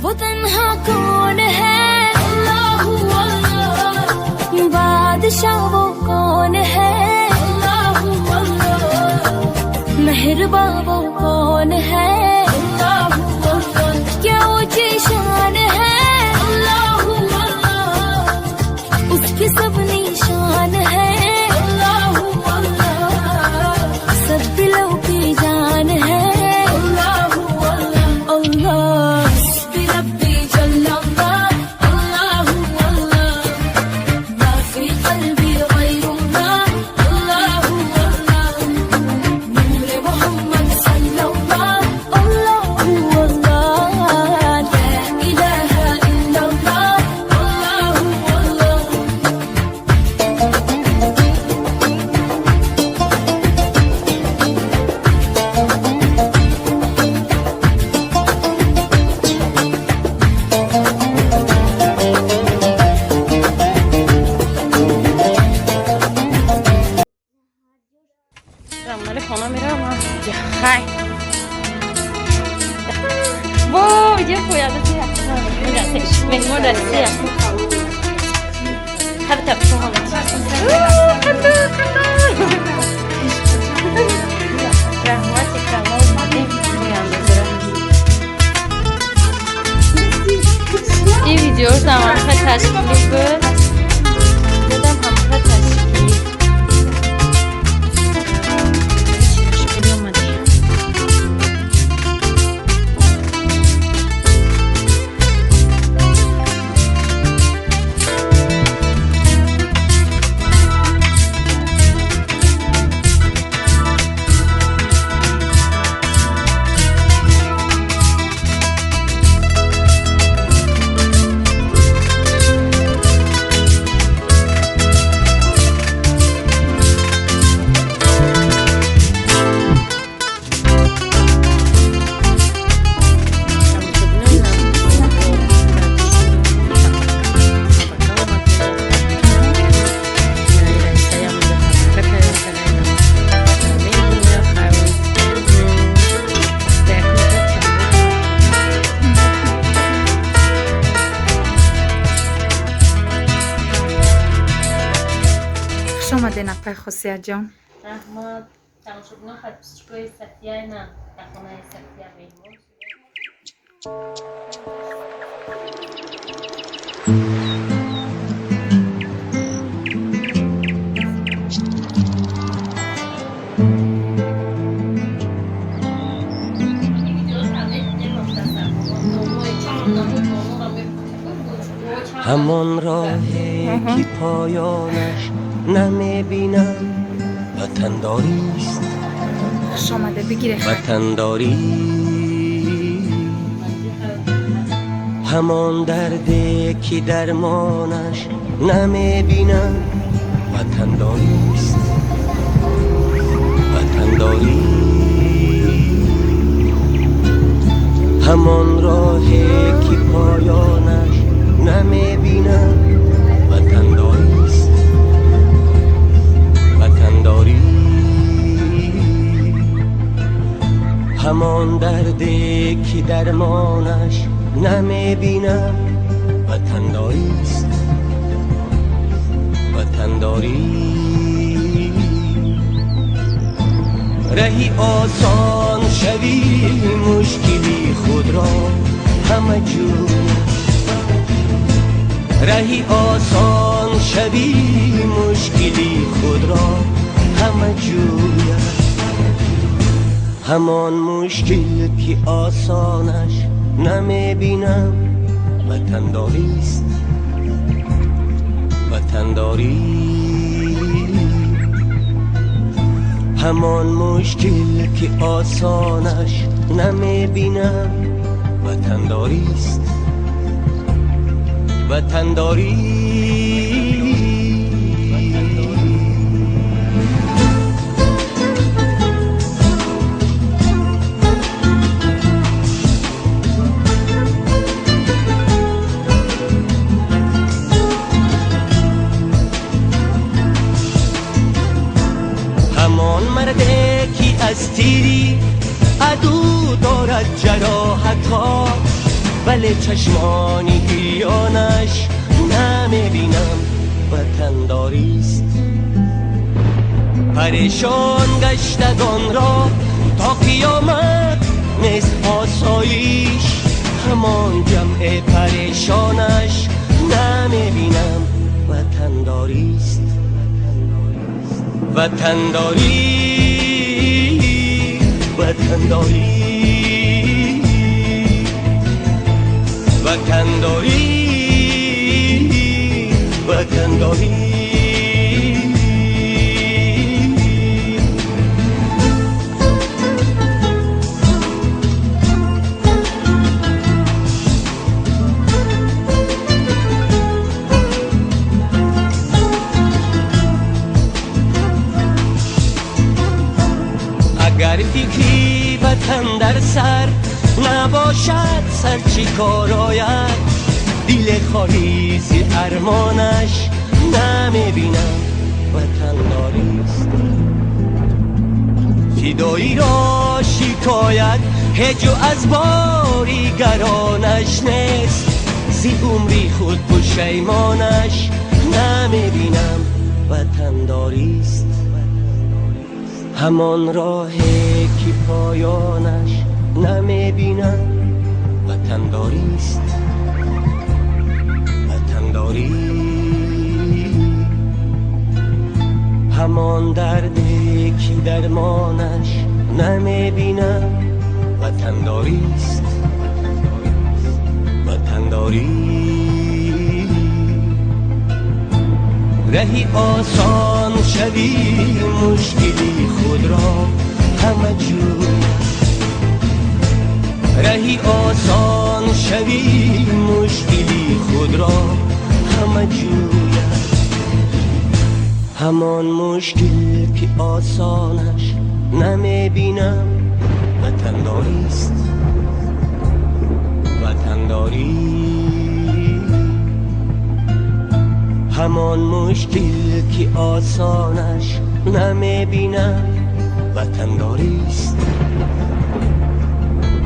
वो तन्हा कौन है, अल्लाह अल्लाह, बादशाह वो कौन है, अल्लाह अल्लाह, मेहरबान वो कौन है, अल्लाह अल्लाह, क्या ऊंची शान है, अल्लाह अल्लाह, उसकी सब निशान है, अल्लाह अल्लाह, सब दिलों की जान है, अल्लाह अल्लाह अल्लाह। Kona Mirama. Hai. Wow, dia foi ada dia. Enggak sih, minggu dari dia. Hadi tak semua. Kandu. Rahmat cikra mau mati uyandı sıra. İyi video zaman taşkili bu. Neden hamka taşkili? میخوای خصیت جان؟ ما تمام شد نخواهد پیشگوی صفیه نه در خانه صفیه میمون همان راهی که پایانش نمیبینم وطنداریست خوش آمده بگیره وطنداری همان دردی که درمانش نمیبینم وطنداریست وطنداری همان راهی که پایانش نمیبینم وطنداریست وطنداری همان دردی که درمانش نمیبینم وطنداریست وطنداری رهی آسان شوی مشکلی خود را همه جور رهی آسان شوی مشکلی خود را همه جوید همان مشکل که آسانش نمیبینم وطنداریست وطنداری همان مشکل که آسانش نمیبینم وطنداریست وطنداری همان مرده که از تیری عدو دارد جراحت ها ولی چشمانی گریانش نمیبینم وطنداریست پریشان گشتگان را تا قیامت نیست آسایش همان جمع پریشانش نمیبینم وطنداریست وطنداری وطنداری وطنداری وطنداری اگر فکری وطن در سر نباشد سر چی کار آید دل خالی زی ارمانش نمیبینم وطنداریست فدایی را شکایت هجو از باریگرانش نیست زی عمری خود پشیمانش نمیبینم وطنداریست همان راهی که پایانش نمیبینم وطنداریست وطنداری همان دردی که درمانش نمیبینم وطنداریست وطنداری رهی آسان شوی مشکلی خود را همه جور رهی آسان شوی مشکلی خود را همه جوید همان مشکل که آسانش نمیبینم وطنداریست وطنداری همان مشکل که آسانش نمیبینم وطنداریست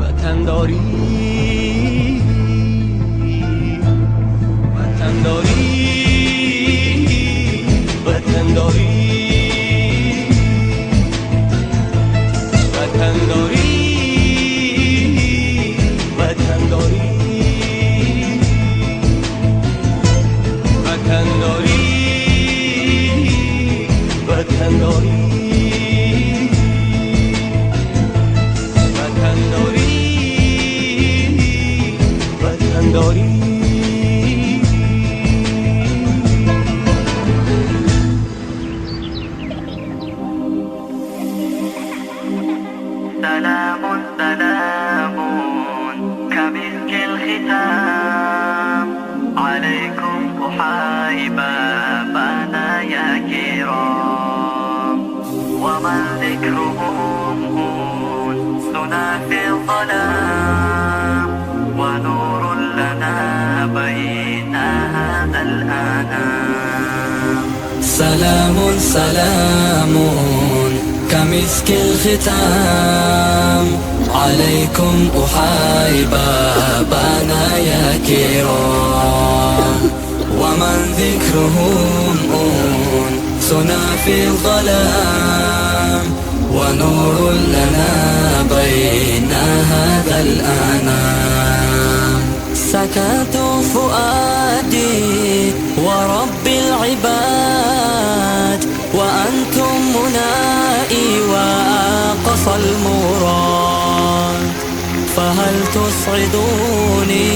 وطنداری وطنداری وطنداری سلام سلام كمسك الختام عليكم أحاي بابانا يا كرام، ومن ذكرهم أنسنا في الظلام، ونور لنا بين هذا الأنام. سلام سلام كمسك الختام عليكم أحاي بابانا يا كرام، ومن ذكرهم أنسنا في الظلام، ونور لنا بين هذا الأنام. سكت فؤادي ورب العباد، وأنتم منائي وأقصى المراد، فهل تسعدوني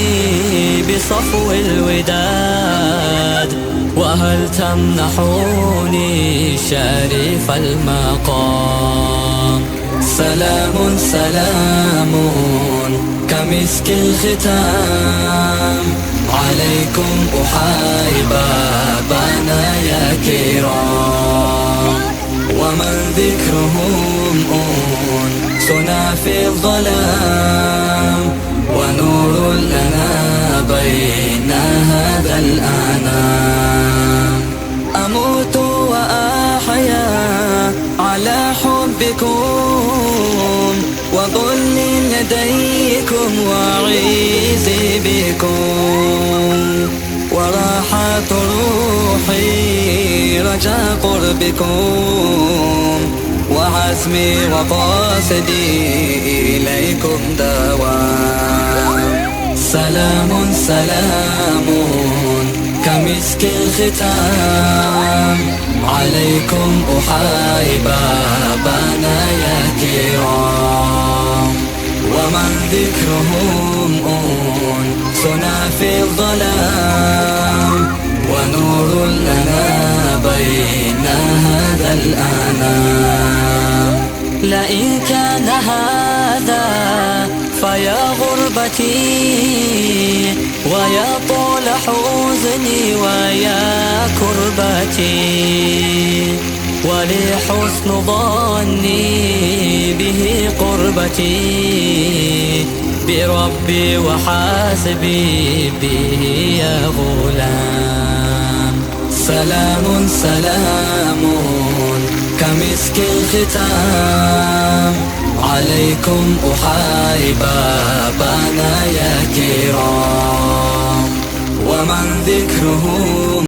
بصفو الوداد، وهل تمنحوني شريف المقام. سلام سلام كمسك الختام عليكم أحاي بابانا يا كرام، ومن ذكرهم أنسنا في الظلام، ونور لنا بين هذا الأنام. أموت وأحيا على حبكم، وظل لديكم وعيزي بكم، وراحة روحي رجا قربكم، وعزمي وقاصدي إليكم دوام. سلام سلام كمسك الختام عليكم أحاي بابانا يا كرام، ومن ذكرهم أنسنا في الظلام، ونور لنا بين هذا الأنام. لئن كان هذا فيا غربتي، ويا طول حزني ويا كربتي، ولي حسن ظني به قربتي، بربي وحاسبي به يا غلام. سلام سلام كمسك الختام عليكم أحاي بابانا يا كرام، ومن ذكرهم